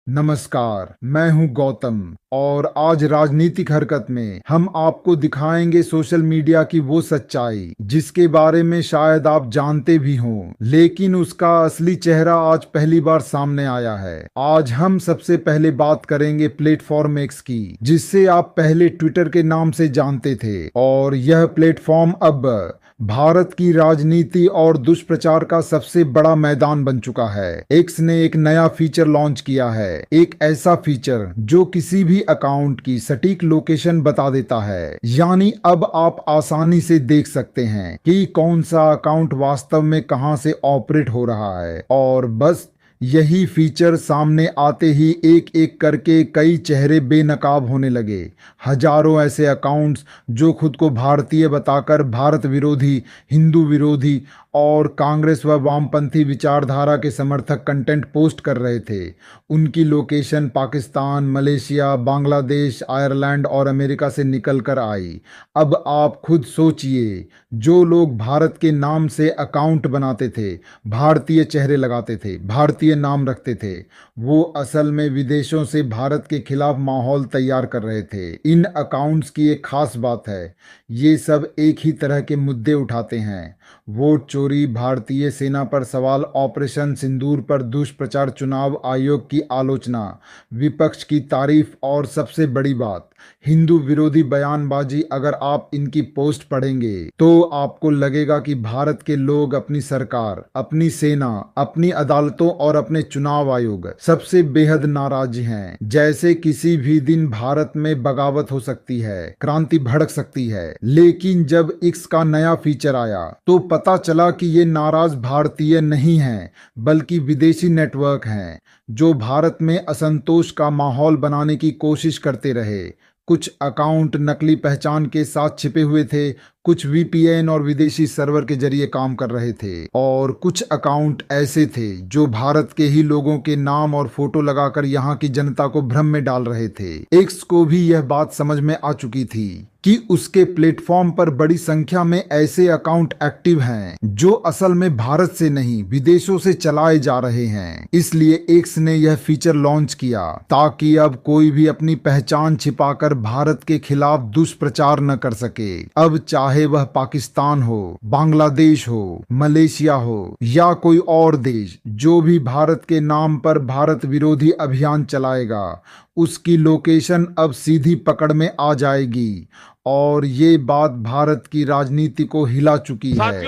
नमस्कार, मैं हूं गौतम और आज राजनीतिक हरकत में हम आपको दिखाएंगे सोशल मीडिया की वो सच्चाई जिसके बारे में शायद आप जानते भी हों, लेकिन उसका असली चेहरा आज पहली बार सामने आया है। आज हम सबसे पहले बात करेंगे प्लेटफॉर्म एक्स की, जिससे आप पहले ट्विटर के नाम से जानते थे, और यह प्लेटफॉर्म अब भारत की राजनीति और दुष्प्रचार का सबसे बड़ा मैदान बन चुका है। एक्स ने एक नया फीचर लॉन्च किया है, एक ऐसा फीचर जो किसी भी अकाउंट की सटीक लोकेशन बता देता है। यानी अब आप आसानी से देख सकते हैं कि कौन सा अकाउंट वास्तव में कहां से ऑपरेट हो रहा है, और बस यही फीचर सामने आते ही एक एक करके कई चेहरे बेनकाब होने लगे। हजारों ऐसे अकाउंट्स जो खुद को भारतीय बताकर भारत विरोधी, हिंदू विरोधी और कांग्रेस व वामपंथी विचारधारा के समर्थक कंटेंट पोस्ट कर रहे थे, उनकी location Pakistan, Malaysia, Bangladesh, Ireland और अमेरिका से निकल कर आई। अब आप खुद सोचिए, जो लोग भारत के नाम से अकाउंट बनाते थे, भारतीय चेहरे लगाते थे, भारतीय नाम रखते थे, वो असल में विदेशों से भारत के खिलाफ माहौल तैयार कर रहे थे। इन अकाउंट्स की एक खास बात है, ये सब एक ही तरह के मुद्दे उठाते हैं। वोट चोरी, भारतीय सेना पर सवाल, ऑपरेशन सिंदूर पर दुष्प्रचार, चुनाव आयोग की आलोचना, विपक्ष की तारीफ और सबसे बड़ी बात, हिंदू विरोधी बयानबाजी। अगर आप इनकी पोस्ट पढ़ेंगे तो आपको लगेगा कि भारत के लोग अपनी सरकार, अपनी सेना, अपनी अदालतों और अपने चुनाव आयोग सबसे बेहद नाराज हैं। जैसे किसी भी दिन भारत में बगावत हो सकती है, क्रांति भड़क सकती है। लेकिन जब एक्स का नया फीचर आया तो पता चला कि ये नाराज भारतीय नहीं हैं, बल्कि विदेशी नेटवर्क हैं जो भारत में असंतोष का माहौल बनाने की कोशिश करते रहे। कुछ अकाउंट नकली पहचान के साथ छिपे हुए थे, कुछ वीपीएन और विदेशी सर्वर के जरिए काम कर रहे थे, और कुछ अकाउंट ऐसे थे जो भारत के ही लोगों के नाम और फोटो लगाकर यहाँ की जनता को भ्रम में डाल रहे थे। एक्स को भी यह बात समझ में आ चुकी थी कि उसके प्लेटफॉर्म पर बड़ी संख्या में ऐसे अकाउंट एक्टिव हैं जो असल में भारत से नहीं, विदेशों से चलाए जा रहे हैं। इसलिए एक्स ने यह फीचर लॉन्च किया ताकि अब कोई भी अपनी पहचान छिपाकर भारत के खिलाफ दुष्प्रचार न कर सके। अब चाहे वह पाकिस्तान हो, बांग्लादेश हो, मलेशिया हो या कोई और देश, जो भी भारत के नाम पर भारत विरोधी अभियान चलाएगा, उसकी लोकेशन अब सीधी पकड़ में आ जाएगी। और ये बात भारत की राजनीति को हिला चुकी है।